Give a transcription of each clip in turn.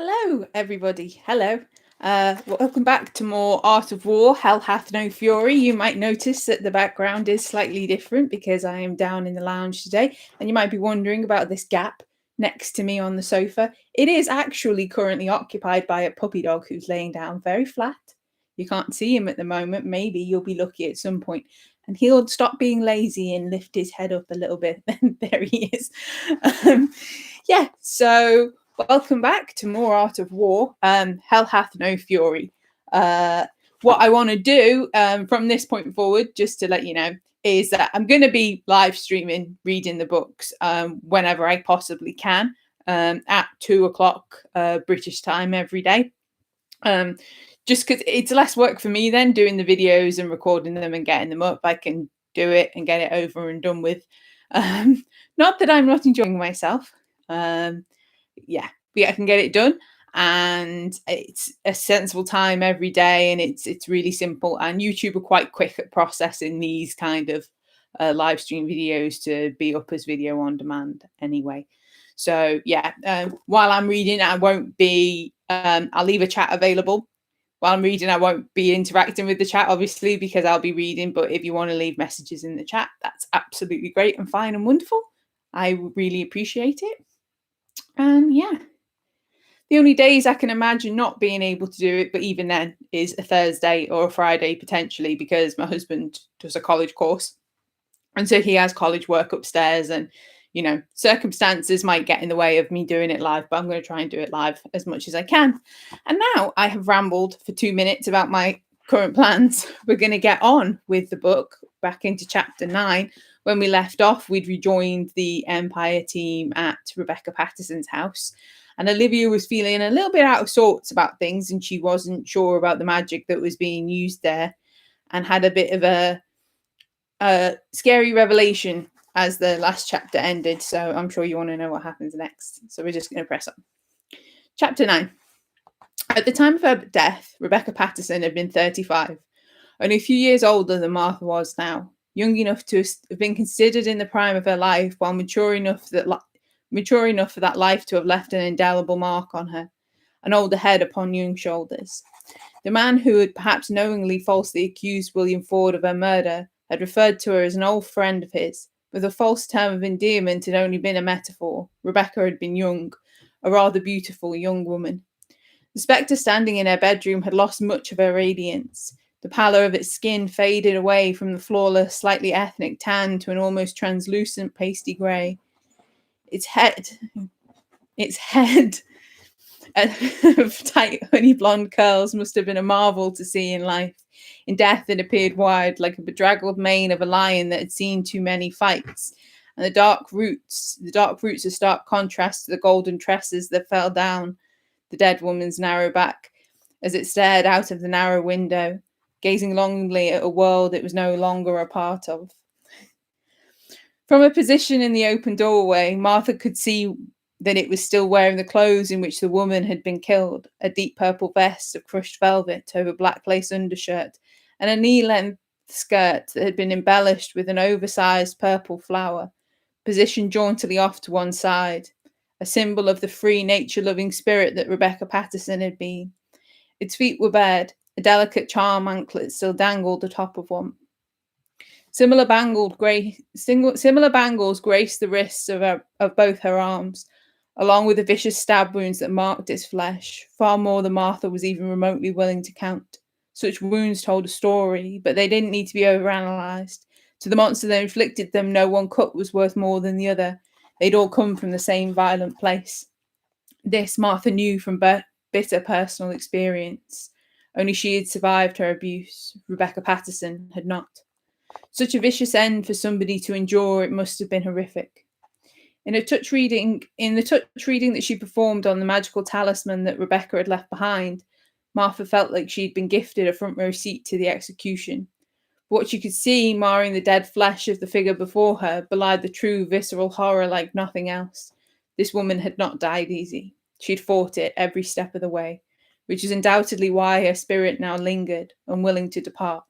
Hello, everybody. Hello. Welcome back to more Art of War, Hell Hath No Fury. You might notice that the background is slightly different because I am down in the lounge today. And you might be wondering about this gap next to me on the sofa. It is actually currently occupied by a puppy dog who's laying down very flat. You can't see him at the moment. Maybe you'll be lucky at some point. And he'll stop being lazy and lift his head up a little bit. And there he is. So welcome back to more Art of War. Hell Hath No Fury. What I want to do from this point forward, just to let you know, is that I'm going to be live streaming reading the books whenever I possibly can at 2:00 British time every day. Just because it's less work for me then doing the videos and recording them and getting them up. I can do it and get it over and done with. Not that I'm not enjoying myself. I can get it done, and it's a sensible time every day, and it's really simple. And YouTube are quite quick at processing these kind of live stream videos to be up as video on demand anyway. So while I'm reading, I won't be. I'll leave a chat available. While I'm reading, I won't be interacting with the chat, obviously, because I'll be reading. But if you want to leave messages in the chat, that's absolutely great and fine and wonderful. I really appreciate it. And the only days I can imagine not being able to do it, but even then, is a Thursday or a Friday potentially, because my husband does a college course. And so he has college work upstairs, and, circumstances might get in the way of me doing it live, but I'm going to try and do it live as much as I can. And now I have rambled for 2 minutes about my current plans. We're going to get on with the book back into chapter 9. When we left off, we'd rejoined the Empire team at Rebecca Patterson's house. And Olivia was feeling a little bit out of sorts about things, and she wasn't sure about the magic that was being used there, and had a bit of a scary revelation as the last chapter ended. So I'm sure you want to know what happens next. So we're just going to press on. Chapter 9. At the time of her death, Rebecca Patterson had been 35, only a few years older than Martha was now, young enough to have been considered in the prime of her life, while mature enough for that life to have left an indelible mark on her, an older head upon young shoulders. The man who had perhaps knowingly falsely accused William Ford of her murder had referred to her as an old friend of his, but the false term of endearment had only been a metaphor. Rebecca had been young, a rather beautiful young woman. The spectre standing in her bedroom had lost much of her radiance. The pallor of its skin faded away from the flawless, slightly ethnic tan to an almost translucent pasty grey. Its head of tight honey blonde curls must have been a marvel to see in life. In death it appeared wide, like a bedraggled mane of a lion that had seen too many fights, and the dark roots a stark contrast to the golden tresses that fell down the dead woman's narrow back as it stared out of the narrow window, gazing longingly at a world it was no longer a part of. From a position in the open doorway, Martha could see that it was still wearing the clothes in which the woman had been killed, a deep purple vest of crushed velvet over black lace undershirt, and a knee-length skirt that had been embellished with an oversized purple flower, positioned jauntily off to one side, a symbol of the free, nature-loving spirit that Rebecca Patterson had been. Its feet were bared, a delicate charm anklet still dangled atop of one. Similar bangles graced the wrists of both her arms, along with the vicious stab wounds that marked its flesh, far more than Martha was even remotely willing to count. Such wounds told a story, but they didn't need to be overanalyzed. To the monster that inflicted them, no one cut was worth more than the other. They'd all come from the same violent place. This Martha knew from bitter personal experience. Only she had survived her abuse. Rebecca Patterson had not. Such a vicious end for somebody to endure, it must have been horrific. In the touch reading that she performed on the magical talisman that Rebecca had left behind, Martha felt like she'd been gifted a front row seat to the execution. What she could see, marring the dead flesh of the figure before her, belied the true visceral horror like nothing else. This woman had not died easy. She'd fought it every step of the way, which is undoubtedly why her spirit now lingered, unwilling to depart.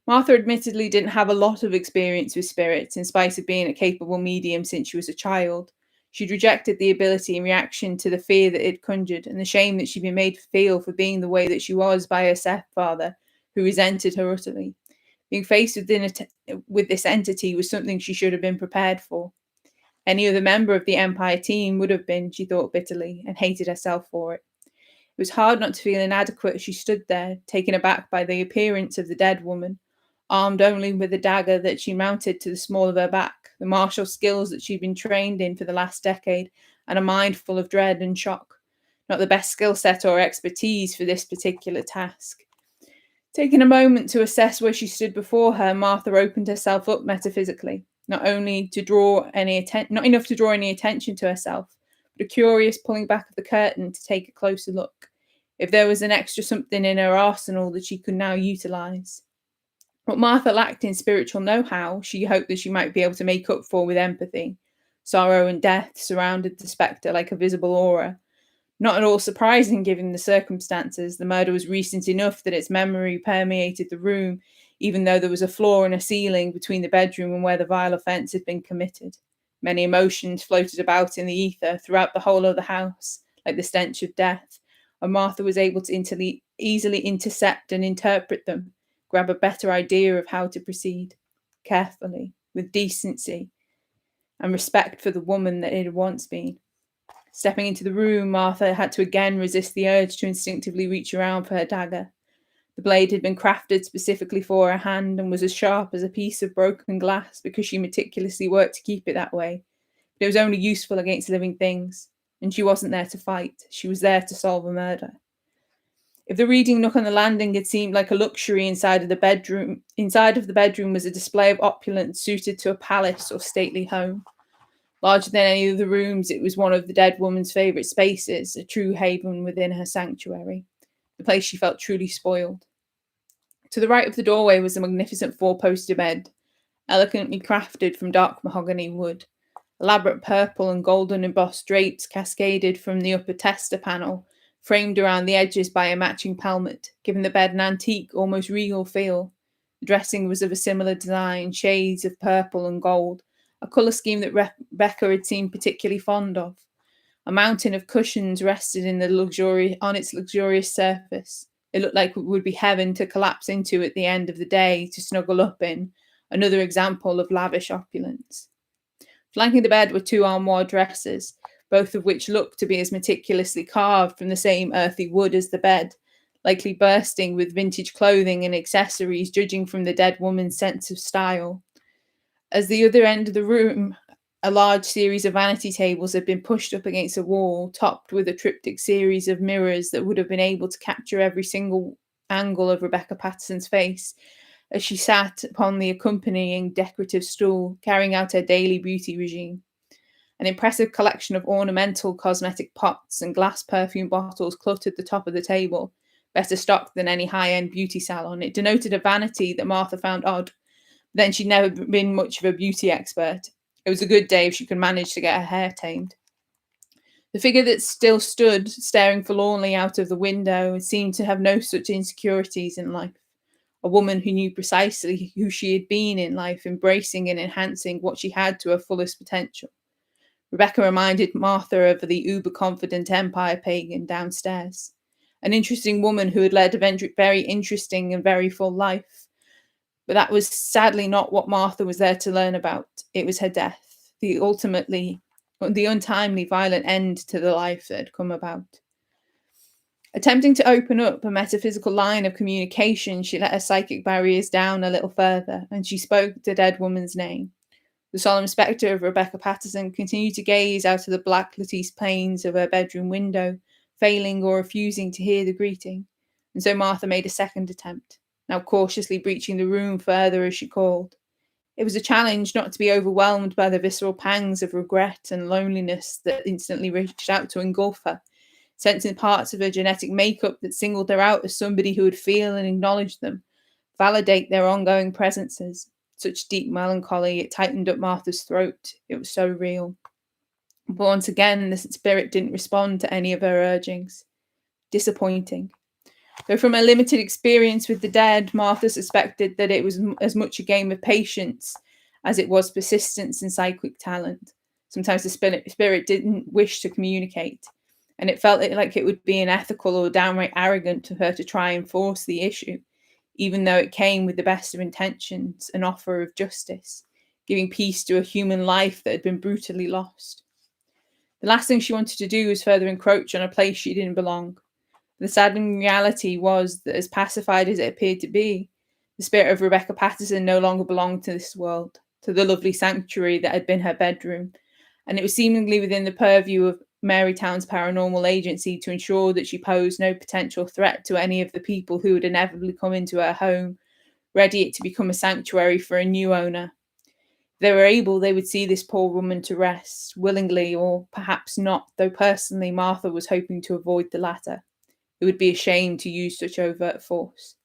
Martha admittedly didn't have a lot of experience with spirits, in spite of being a capable medium since she was a child. She'd rejected the ability in reaction to the fear that it conjured and the shame that she'd been made to feel for being the way that she was by her stepfather, who resented her utterly. Being faced with this entity was something she should have been prepared for. Any other member of the Empire team would have been, she thought bitterly, and hated herself for it. It was hard not to feel inadequate as she stood there, taken aback by the appearance of the dead woman, armed only with a dagger that she mounted to the small of her back, the martial skills that she'd been trained in for the last decade, and a mind full of dread and shock. Not the best skill set or expertise for this particular task. Taking a moment to assess where she stood before her, Martha opened herself up metaphysically, not enough to draw any attention to herself, but a curious pulling back of the curtain to take a closer look. If there was an extra something in her arsenal that she could now utilize. What Martha lacked in spiritual know-how, she hoped that she might be able to make up for with empathy. Sorrow and death surrounded the spectre like a visible aura. Not at all surprising given the circumstances, the murder was recent enough that its memory permeated the room, even though there was a floor and a ceiling between the bedroom and where the vile offence had been committed. Many emotions floated about in the ether throughout the whole of the house, like the stench of death, and Martha was able to easily intercept and interpret them, grab a better idea of how to proceed, carefully, with decency and respect for the woman that it had once been. Stepping into the room, Martha had to again resist the urge to instinctively reach around for her dagger. The blade had been crafted specifically for her hand and was as sharp as a piece of broken glass because she meticulously worked to keep it that way. But it was only useful against living things, and she wasn't there to fight. She was there to solve a murder. If the reading nook on the landing had seemed like a luxury inside of the bedroom was a display of opulence suited to a palace or stately home. Larger than any of the rooms, it was one of the dead woman's favourite spaces, a true haven within her sanctuary, the place she felt truly spoiled. To the right of the doorway was a magnificent four-poster bed, elegantly crafted from dark mahogany wood. Elaborate purple and golden embossed drapes cascaded from the upper tester panel, framed around the edges by a matching pelmet, giving the bed an antique, almost regal feel. The dressing was of a similar design, shades of purple and gold, a colour scheme that Rebecca had seemed particularly fond of. A mountain of cushions rested on its luxurious surface. It looked like it would be heaven to collapse into at the end of the day, to snuggle up in. Another example of lavish opulence. Flanking the bed were two armoire dressers, both of which looked to be as meticulously carved from the same earthy wood as the bed, likely bursting with vintage clothing and accessories, judging from the dead woman's sense of style. As the other end of the room, a large series of vanity tables had been pushed up against a wall, topped with a triptych series of mirrors that would have been able to capture every single angle of Rebecca Patterson's face as she sat upon the accompanying decorative stool, carrying out her daily beauty regime. An impressive collection of ornamental cosmetic pots and glass perfume bottles cluttered the top of the table, better stocked than any high-end beauty salon. It denoted a vanity that Martha found odd. Then she'd never been much of a beauty expert. It was a good day if she could manage to get her hair tamed. The figure that still stood, staring forlornly out of the window, seemed to have no such insecurities in life. A woman who knew precisely who she had been in life, embracing and enhancing what she had to her fullest potential. Rebecca reminded Martha of the uber-confident Empire pagan downstairs. An interesting woman who had led a very interesting and very full life. But that was sadly not what Martha was there to learn about. It was her death, the untimely, violent end to the life that had come about. Attempting to open up a metaphysical line of communication, she let her psychic barriers down a little further, and she spoke the dead woman's name. The solemn spectre of Rebecca Patterson continued to gaze out of the black lattice panes of her bedroom window, failing or refusing to hear the greeting. And so Martha made a second attempt, now cautiously breaching the room further as she called. It was a challenge not to be overwhelmed by the visceral pangs of regret and loneliness that instantly reached out to engulf her, sensing parts of her genetic makeup that singled her out as somebody who would feel and acknowledge them, validate their ongoing presences. Such deep melancholy, it tightened up Martha's throat. It was so real. But once again, the spirit didn't respond to any of her urgings. Disappointing. Though from her limited experience with the dead, Martha suspected that it was as much a game of patience as it was persistence and psychic talent. Sometimes the spirit didn't wish to communicate, and it felt like it would be unethical or downright arrogant of her to try and force the issue, even though it came with the best of intentions, an offer of justice, giving peace to a human life that had been brutally lost. The last thing she wanted to do was further encroach on a place she didn't belong. The saddening reality was that, as pacified as it appeared to be, the spirit of Rebecca Patterson no longer belonged to this world, to the lovely sanctuary that had been her bedroom, and it was seemingly within the purview of Marytown's paranormal agency to ensure that she posed no potential threat to any of the people who would inevitably come into her home, ready it to become a sanctuary for a new owner. If they were able, they would see this poor woman to rest, willingly or perhaps not, though personally Martha was hoping to avoid the latter. It would be a shame to use such overt force.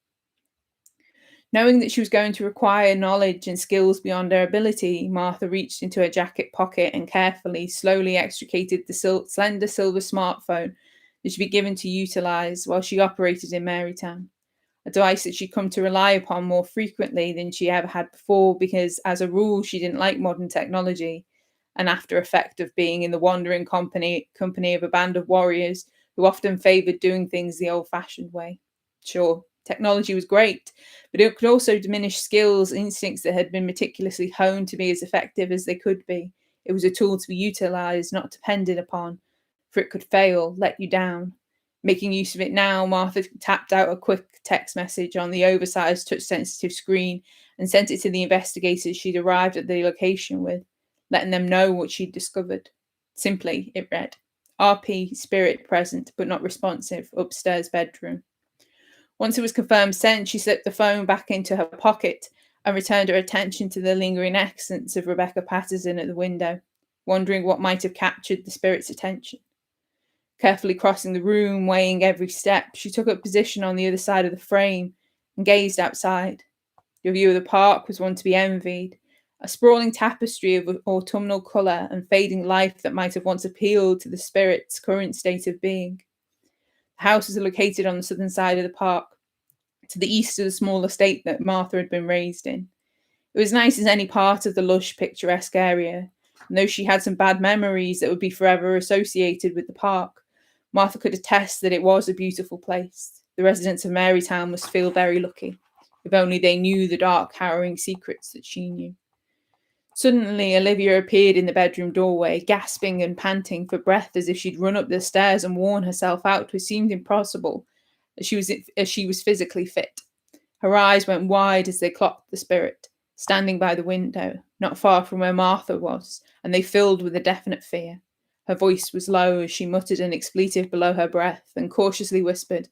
Knowing that she was going to require knowledge and skills beyond her ability, Martha reached into her jacket pocket and carefully, slowly extricated the slender silver smartphone that should be given to utilize while she operated in Marytown, a device that she'd come to rely upon more frequently than she ever had before because, as a rule, she didn't like modern technology, an after effect of being in the wandering company of a band of warriors who often favoured doing things the old-fashioned way. Sure, technology was great, but it could also diminish skills, instincts that had been meticulously honed to be as effective as they could be. It was a tool to be utilised, not depended upon, for it could fail, let you down. Making use of it now, Martha tapped out a quick text message on the oversized touch-sensitive screen and sent it to the investigators she'd arrived at the location with, letting them know what she'd discovered. Simply, it read, RP, spirit present, but not responsive, upstairs bedroom. Once it was confirmed sent, she slipped the phone back into her pocket and returned her attention to the lingering essence of Rebecca Patterson at the window, wondering what might have captured the spirit's attention. Carefully crossing the room, weighing every step, she took up position on the other side of the frame and gazed outside. The view of the park was one to be envied, a sprawling tapestry of autumnal colour and fading life that might have once appealed to the spirit's current state of being. The house was located on the southern side of the park, to the east of the small estate that Martha had been raised in. It was nice as any part of the lush, picturesque area, and though she had some bad memories that would be forever associated with the park, Martha could attest that it was a beautiful place. The residents of Marytown must feel very lucky, if only they knew the dark, harrowing secrets that she knew. Suddenly, Olivia appeared in the bedroom doorway, gasping and panting for breath as if she'd run up the stairs and worn herself out, which seemed impossible, as she was physically fit. Her eyes went wide as they clocked the spirit, standing by the window, not far from where Martha was, and they filled with a definite fear. Her voice was low as she muttered an expletive below her breath and cautiously whispered,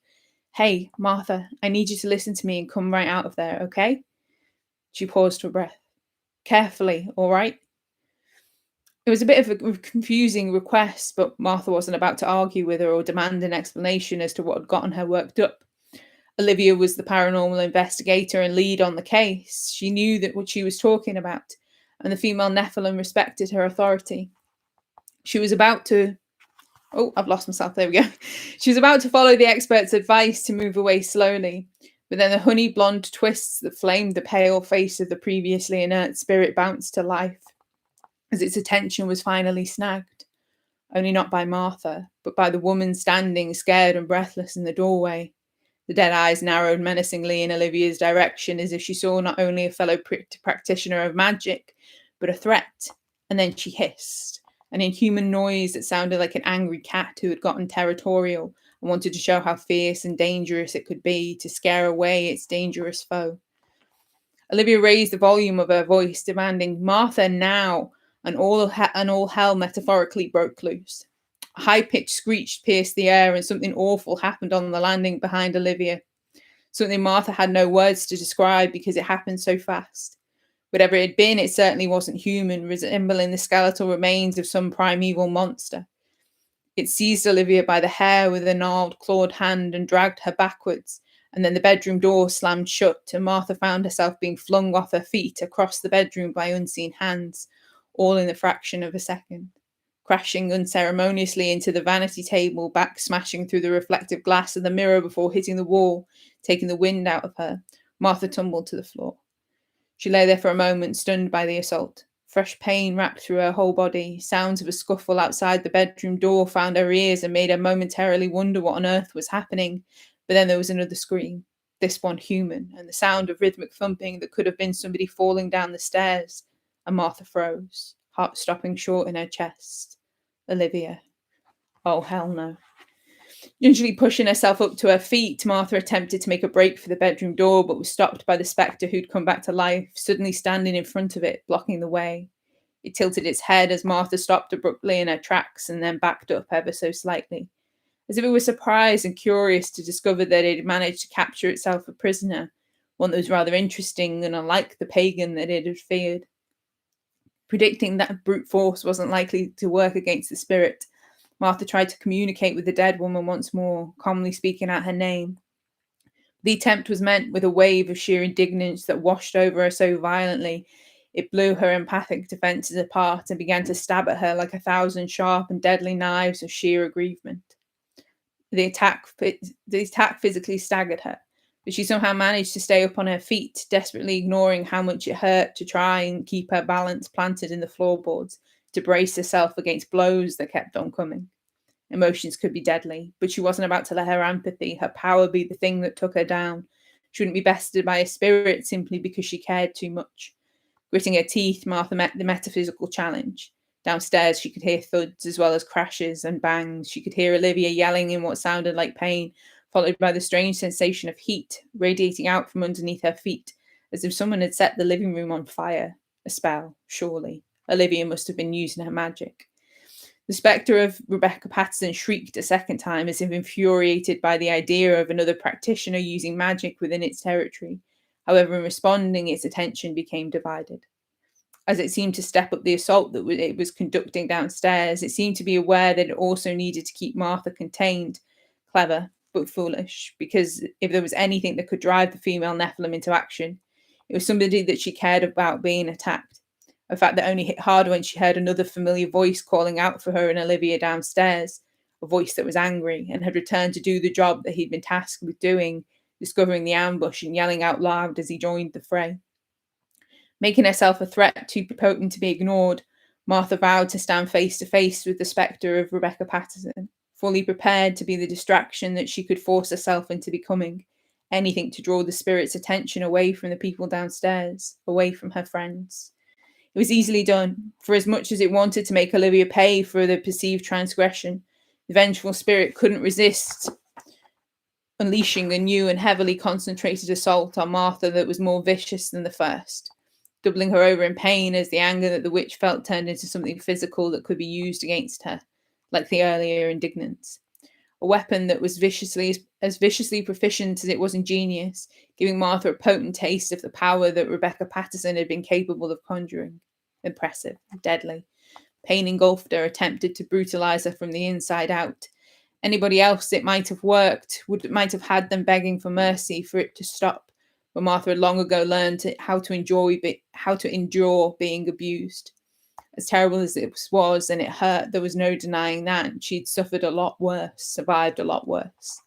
Hey, Martha, I need you to listen to me and come right out of there, okay? She paused for breath. Carefully, all right? It was a bit of a confusing request, but Martha wasn't about to argue with her or demand an explanation as to what had gotten her worked up. Olivia was the paranormal investigator and lead on the case. She knew that what she was talking about, and the female Nephilim respected her authority. She was about to... Oh, I've lost myself. There we go. She was about to follow the expert's advice to move away slowly, but then the honey blonde twists that flamed the pale face of the previously inert spirit bounced to life, as its attention was finally snagged. Only not by Martha, but by the woman standing scared and breathless in the doorway. The dead eyes narrowed menacingly in Olivia's direction as if she saw not only a fellow practitioner of magic, but a threat. And then she hissed, an inhuman noise that sounded like an angry cat who had gotten territorial and wanted to show how fierce and dangerous it could be to scare away its dangerous foe. Olivia raised the volume of her voice, demanding, Martha, now, and all hell metaphorically broke loose. A high-pitched screech pierced the air and something awful happened on the landing behind Olivia. Something Martha had no words to describe because it happened so fast. Whatever it had been, it certainly wasn't human, resembling the skeletal remains of some primeval monster. It seized Olivia by the hair with a gnarled, clawed hand and dragged her backwards, and then the bedroom door slammed shut, and Martha found herself being flung off her feet across the bedroom by unseen hands, all in the fraction of a second. Crashing unceremoniously into the vanity table, back smashing through the reflective glass of the mirror before hitting the wall, taking the wind out of her, Martha tumbled to the floor. She lay there for a moment, stunned by the assault. Fresh pain wrapped through her whole body. Sounds of a scuffle outside the bedroom door found her ears and made her momentarily wonder what on earth was happening. But then there was another scream, this one human, and the sound of rhythmic thumping that could have been somebody falling down the stairs. And Martha froze, heart stopping short in her chest. Olivia. Oh, hell no. Gingerly pushing herself up to her feet, Martha attempted to make a break for the bedroom door, but was stopped by the spectre who'd come back to life, suddenly standing in front of it, blocking the way. It tilted its head as Martha stopped abruptly in her tracks and then backed up ever so slightly, as if it was surprised and curious to discover that it had managed to capture itself a prisoner, one that was rather interesting and unlike the pagan that it had feared. Predicting that brute force wasn't likely to work against the spirit, Martha tried to communicate with the dead woman once more, calmly speaking out her name. The attempt was met with a wave of sheer indignance that washed over her so violently it blew her empathic defences apart and began to stab at her like 1,000 sharp and deadly knives of sheer aggrievement. The attack physically staggered her, but she somehow managed to stay up on her feet, desperately ignoring how much it hurt to try and keep her balance planted in the floorboards, to brace herself against blows that kept on coming. Emotions could be deadly, but she wasn't about to let her empathy, her power be the thing that took her down. She wouldn't be bested by a spirit simply because she cared too much. Gritting her teeth, Martha met the metaphysical challenge. Downstairs, she could hear thuds as well as crashes and bangs. She could hear Olivia yelling in what sounded like pain, followed by the strange sensation of heat radiating out from underneath her feet, as if someone had set the living room on fire. A spell, surely. Olivia must have been using her magic. The spectre of Rebecca Patterson shrieked a second time, as if infuriated by the idea of another practitioner using magic within its territory. However, in responding, its attention became divided. As it seemed to step up the assault that it was conducting downstairs, it seemed to be aware that it also needed to keep Martha contained. Clever, but foolish, because if there was anything that could drive the female Nephilim into action, it was somebody that she cared about being attacked. A fact that only hit harder when she heard another familiar voice calling out for her and Olivia downstairs, a voice that was angry and had returned to do the job that he'd been tasked with doing, discovering the ambush and yelling out loud as he joined the fray. Making herself a threat too potent to be ignored, Martha vowed to stand face to face with the spectre of Rebecca Patterson, fully prepared to be the distraction that she could force herself into becoming, anything to draw the spirit's attention away from the people downstairs, away from her friends. It was easily done, for as much as it wanted to make Olivia pay for the perceived transgression, the vengeful spirit couldn't resist unleashing a new and heavily concentrated assault on Martha that was more vicious than the first, doubling her over in pain as the anger that the witch felt turned into something physical that could be used against her, like the earlier indignance. A weapon that was as viciously proficient as it was ingenious, giving Martha a potent taste of the power that Rebecca Patterson had been capable of conjuring. Impressive, deadly. Pain engulfed her, attempted to brutalize her from the inside out. Anybody else it might have worked, might have had them begging for mercy for it to stop, but Martha had long ago learned how to endure being abused. As terrible as it was, and it hurt, there was no denying that. She'd suffered a lot worse, survived a lot worse.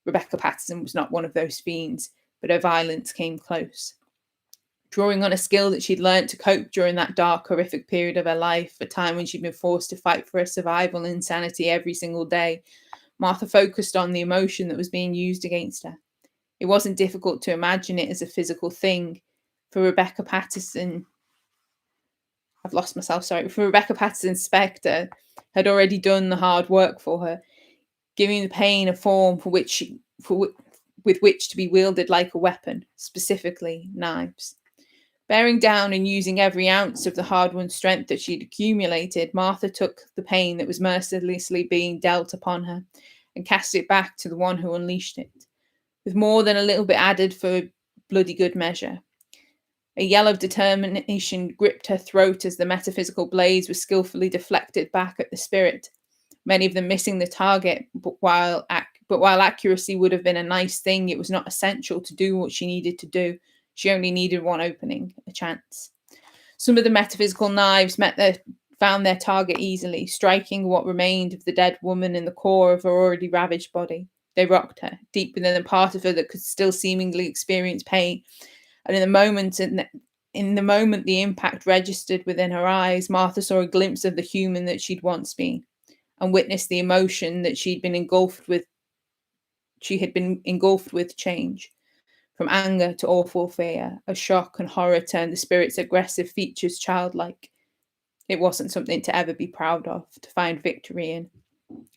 Rebecca Patterson was not one of those fiends, but her violence came close. Drawing on a skill that she'd learnt to cope during that dark, horrific period of her life, a time when she'd been forced to fight for her survival and insanity every single day, Martha focused on the emotion that was being used against her. It wasn't difficult to imagine it as a physical thing. For Rebecca Patterson's spectre had already done the hard work for her, giving the pain a form with which to be wielded like a weapon, specifically knives. Bearing down and using every ounce of the hard-won strength that she'd accumulated, Martha took the pain that was mercilessly being dealt upon her and cast it back to the one who unleashed it, with more than a little bit added for bloody good measure. A yell of determination gripped her throat as the metaphysical blades were skillfully deflected back at the spirit, many of them missing the target, but while accuracy would have been a nice thing, it was not essential to do what she needed to do. She only needed one opening, a chance. Some of the metaphysical knives found their target easily, striking what remained of the dead woman in the core of her already ravaged body. They rocked her, deep within the part of her that could still seemingly experience pain. And in the moment in the moment the impact registered within her eyes, Martha saw a glimpse of the human that she'd once been and witnessed the emotion that she'd been engulfed with. She had been engulfed with change. From anger to awful fear, as shock and horror turned the spirit's aggressive features childlike. It wasn't something to ever be proud of, to find victory in.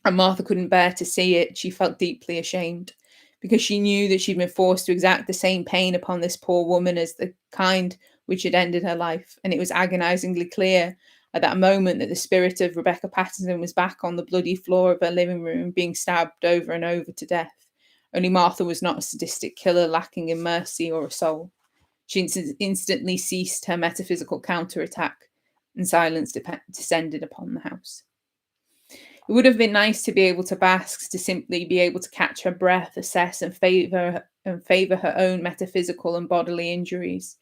And Martha couldn't bear to see it. She felt deeply ashamed because she knew that she'd been forced to exact the same pain upon this poor woman as the kind which had ended her life. And it was agonizingly clear at that moment that the spirit of Rebecca Patterson was back on the bloody floor of her living room, being stabbed over and over to death. Only Martha was not a sadistic killer lacking in mercy or a soul. She instantly ceased her metaphysical counterattack, and silence descended upon the house. It would have been nice to be able to bask, to simply be able to catch her breath, assess and favour her own metaphysical and bodily injuries.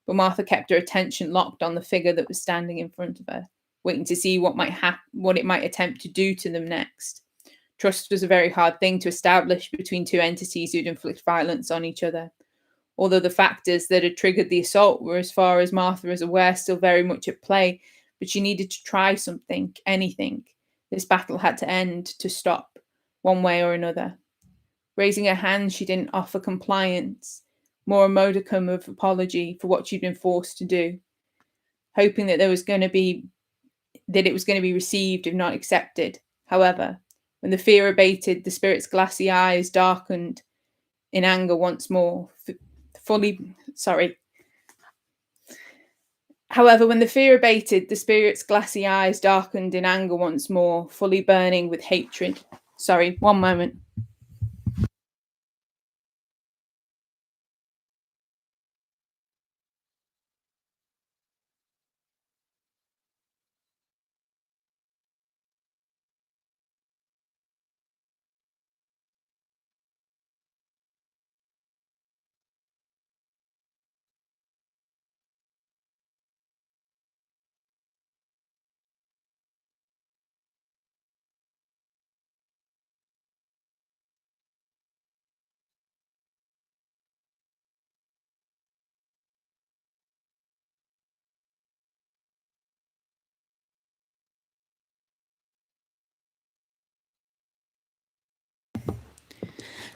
But Martha kept her attention locked on the figure that was standing in front of her, waiting to see what it might attempt to do to them next. Trust was a very hard thing to establish between two entities who'd inflict violence on each other. Although the factors that had triggered the assault were, as far as Martha was aware, still very much at play, but she needed to try something, anything. This battle had to end, to stop, one way or another. Raising her hand, she didn't offer compliance, more a modicum of apology for what she'd been forced to do, hoping that it was going to be received if not accepted. However, when the fear abated, the spirit's glassy eyes darkened in anger once more, However, when the fear abated, the spirit's glassy eyes darkened in anger once more, fully burning with hatred. Sorry, one moment.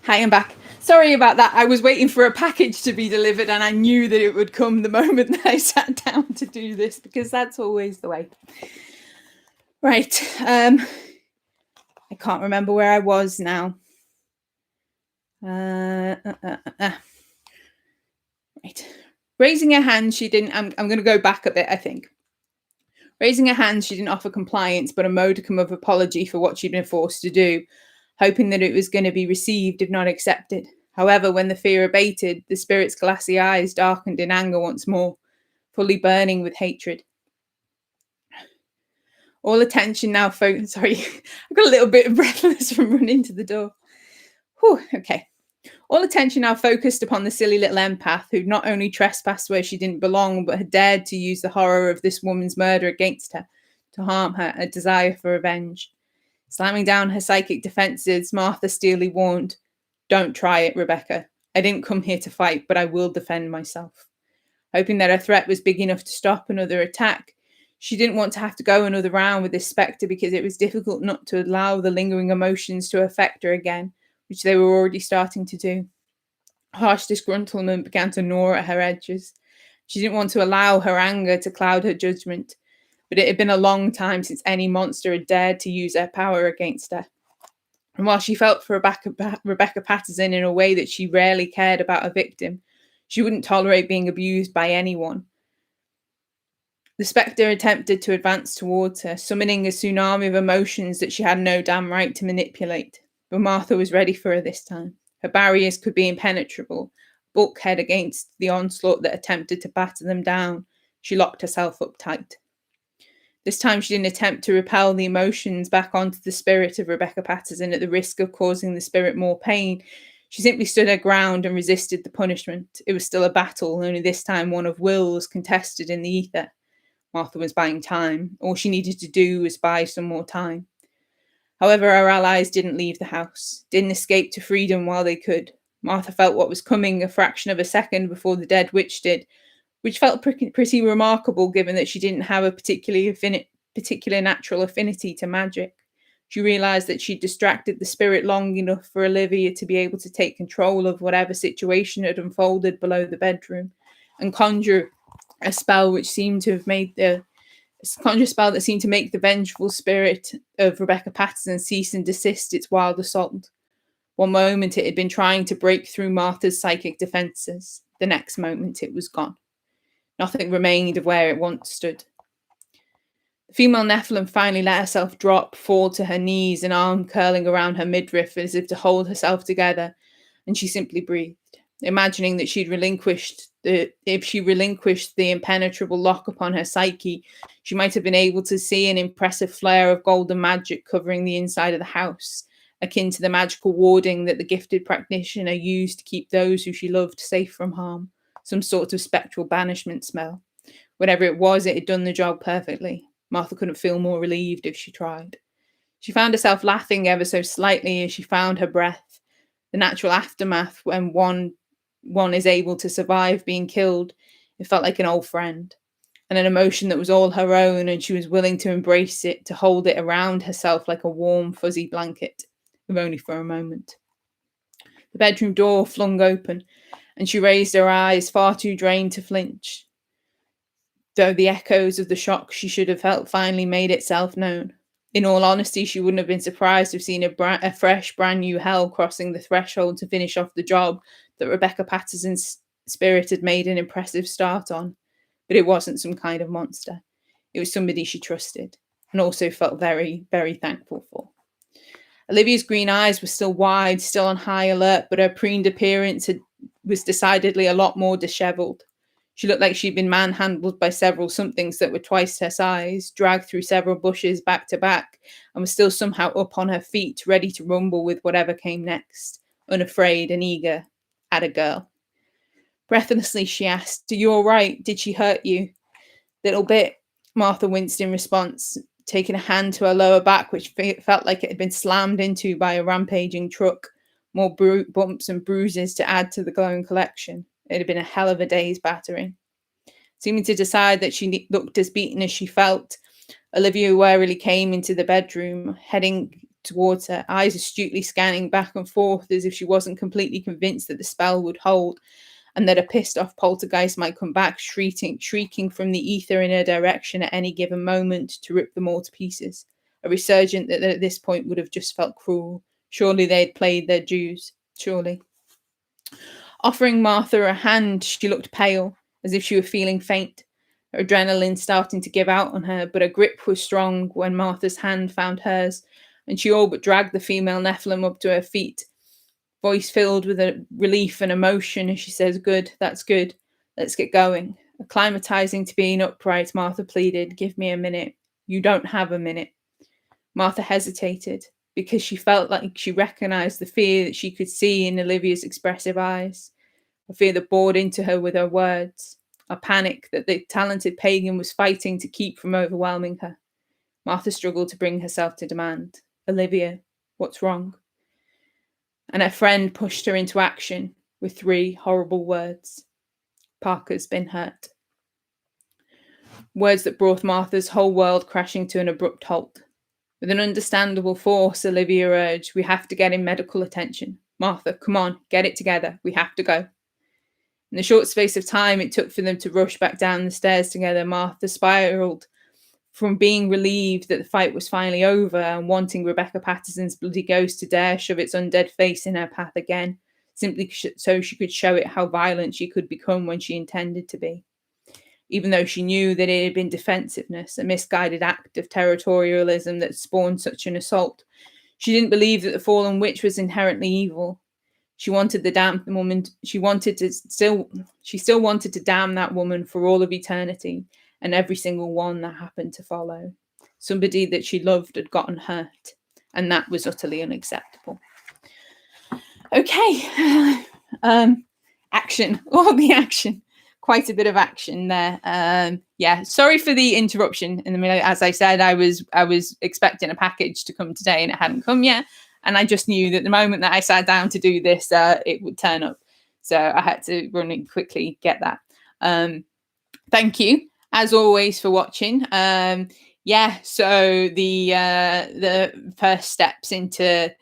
Hi, I'm back. Sorry about that. I was waiting for a package to be delivered and I knew that it would come the moment that I sat down to do this, because that's always the way. Right. I can't remember where I was now. Right. Raising her hand, she didn't. I'm going to go back a bit, I think. Raising her hand, she didn't offer compliance, but a modicum of apology for what she'd been forced to do, hoping that it was going to be received if not accepted. However, when the fear abated, the spirit's glassy eyes darkened in anger once more, fully burning with hatred. All attention now focused. Sorry, I got a little bit breathless from running to the door. Whew, okay. All attention now focused upon the silly little empath who'd not only trespassed where she didn't belong, but had dared to use the horror of this woman's murder against her, to harm her, a desire for revenge. Slamming down her psychic defenses, Martha steelly warned, "Don't try it, Rebecca. I didn't come here to fight, but I will defend myself." Hoping that her threat was big enough to stop another attack, she didn't want to have to go another round with this spectre, because it was difficult not to allow the lingering emotions to affect her again, which they were already starting to do. Harsh disgruntlement began to gnaw at her edges. She didn't want to allow her anger to cloud her judgment, but it had been a long time since any monster had dared to use their power against her. And while she felt for Rebecca Patterson in a way that she rarely cared about a victim, she wouldn't tolerate being abused by anyone. The spectre attempted to advance towards her, summoning a tsunami of emotions that she had no damn right to manipulate. But Martha was ready for her this time. Her barriers could be impenetrable. Bulkhead against the onslaught that attempted to batter them down, she locked herself up tight. This time she didn't attempt to repel the emotions back onto the spirit of Rebecca Patterson at the risk of causing the spirit more pain. She simply stood her ground and resisted the punishment. It was still a battle, only this time one of wills contested in the ether. Martha was buying time. All she needed to do was buy some more time. However, our allies didn't leave the house, didn't escape to freedom while they could. Martha felt what was coming a fraction of a second before the dead witch did, which felt pretty remarkable given that she didn't have a particular natural affinity to magic. She realized that she'd distracted the spirit long enough for Olivia to be able to take control of whatever situation had unfolded below the bedroom and conjure a spell which seemed to have made the conjure spell that seemed to make the vengeful spirit of Rebecca Patterson cease and desist its wild assault. One moment it had been trying to break through Martha's psychic defences. The next moment it was gone. Nothing remained of where it once stood. The female Nephilim finally let herself fall to her knees, an arm curling around her midriff as if to hold herself together, and she simply breathed, imagining that if she relinquished the impenetrable lock upon her psyche, she might have been able to see an impressive flare of golden magic covering the inside of the house, akin to the magical warding that the gifted practitioner used to keep those who she loved safe from harm, some sort of spectral banishment spell. Whatever it was, it had done the job perfectly. Martha couldn't feel more relieved if she tried. She found herself laughing ever so slightly as she found her breath. The natural aftermath when one is able to survive being killed, it felt like an old friend, and an emotion that was all her own, and she was willing to embrace it, to hold it around herself like a warm, fuzzy blanket, if only for a moment. The bedroom door flung open, and she raised her eyes, far too drained to flinch, though the echoes of the shock she should have felt finally made itself known. In all honesty, she wouldn't have been surprised to have seen a fresh, brand new hell crossing the threshold to finish off the job that Rebecca Patterson's spirit had made an impressive start on. But it wasn't some kind of monster. It was somebody she trusted and also felt very, very thankful for. Olivia's green eyes were still wide, still on high alert, but her preened appearance was decidedly a lot more dishevelled. She looked like she'd been manhandled by several somethings that were twice her size, dragged through several bushes back to back, and was still somehow up on her feet, ready to rumble with whatever came next, unafraid and eager, at a girl. Breathlessly, she asked, "Are you all right? Did she hurt you?" "Little bit," Martha winced in response, taking a hand to her lower back, which felt like it had been slammed into by a rampaging truck, more bumps and bruises to add to the glowing collection. It had been a hell of a day's battering. Seeming to decide that she looked as beaten as she felt, Olivia warily came into the bedroom, heading towards her, eyes astutely scanning back and forth as if she wasn't completely convinced that the spell would hold, and that a pissed-off poltergeist might come back, shrieking from the ether in her direction at any given moment to rip them all to pieces. A resurgent that at this point would have just felt cruel. Surely they had played their dues. Surely. Offering Martha a hand, she looked pale, as if she were feeling faint, her adrenaline starting to give out on her, but her grip was strong when Martha's hand found hers, and she all but dragged the female Nephilim up to her feet, voice filled with a relief and emotion as she says, "Good, that's good. Let's get going." Acclimatizing to being upright, Martha pleaded, "Give me a minute." "You don't have a minute." Martha hesitated, because she felt like she recognized the fear that she could see in Olivia's expressive eyes, a fear that bored into her with her words, a panic that the talented pagan was fighting to keep from overwhelming her. Martha struggled to bring herself to demand, "Olivia, what's wrong?" And her friend pushed her into action with 3 horrible words: "Parker's been hurt." Words that brought Martha's whole world crashing to an abrupt halt. With an understandable force, Olivia urged, "We have to get him medical attention. Martha, come on, get it together. We have to go." In the short space of time it took for them to rush back down the stairs together, Martha spiraled from being relieved that the fight was finally over and wanting Rebecca Patterson's bloody ghost to dare shove its undead face in her path again, simply so she could show it how violent she could become when she intended to be. Even though she knew that it had been defensiveness, a misguided act of territorialism that spawned such an assault, she didn't believe that the fallen witch was inherently evil. She wanted the damned woman. She still wanted to damn that woman for all of eternity, and every single one that happened to follow. Somebody that she loved had gotten hurt, and that was utterly unacceptable. Okay, action, all the action. Quite a bit of action there. Yeah, sorry for the interruption in the middle. As I said, I was expecting a package to come today, and it hadn't come yet. And I just knew that the moment that I sat down to do this, it would turn up. So I had to run and quickly get that. thank you as always for watching. Yeah, so the first steps into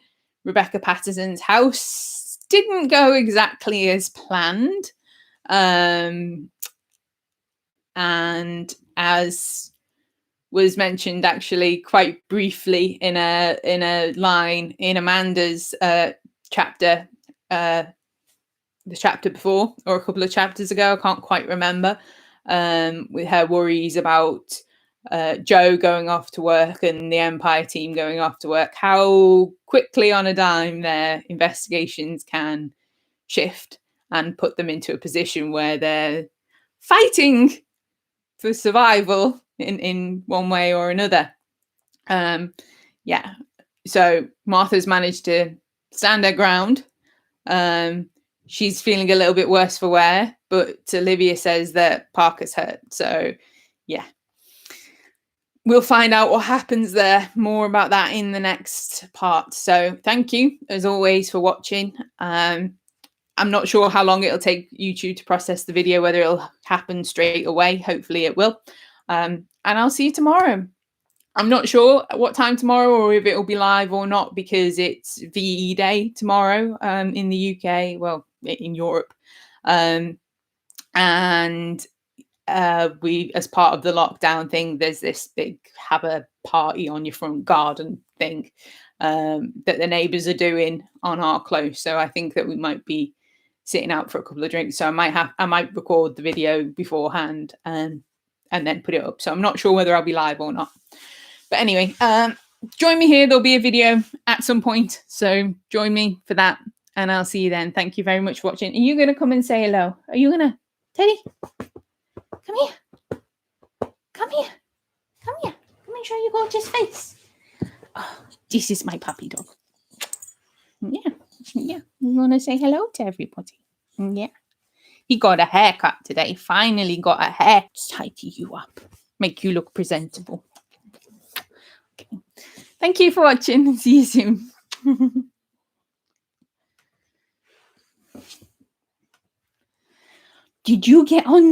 Rebecca Patterson's house didn't go exactly as planned. And as was mentioned actually quite briefly in a line in Amanda's chapter, the chapter before, or a couple of chapters ago, I can't quite remember, with her worries about Joe going off to work and the Empire team going off to work, how quickly on a dime their investigations can shift and put them into a position where they're fighting for survival in one way or another. Yeah, so Martha's managed to stand her ground. She's feeling a little bit worse for wear, but Olivia says that Parker's hurt. So yeah, we'll find out what happens there. More about that in the next part. So thank you as always for watching. I'm not sure how long it'll take YouTube to process the video, whether it'll happen straight away. Hopefully it will. And I'll see you tomorrow. I'm not sure at what time tomorrow or if it'll be live or not, because it's VE Day tomorrow in the UK, well, in Europe. And we, as part of the lockdown thing, there's this big have a party on your front garden thing that the neighbours are doing on our close. So I think that we might be sitting out for a couple of drinks. So I might record the video beforehand and then put it up. So I'm not sure whether I'll be live or not. But anyway, join me here. There'll be a video at some point. So join me for that. And I'll see you then. Thank you very much for watching. Are you going to come and say hello? Are you going to? Teddy? Come here. Come here. Come here. Come and show your gorgeous face. Oh, this is my puppy dog. Yeah. Yeah. You want to say hello to everybody? Yeah. He got a haircut today. Finally got a hair. Tidy you up. Make you look presentable. Okay. Thank you for watching. See you soon. Did you get on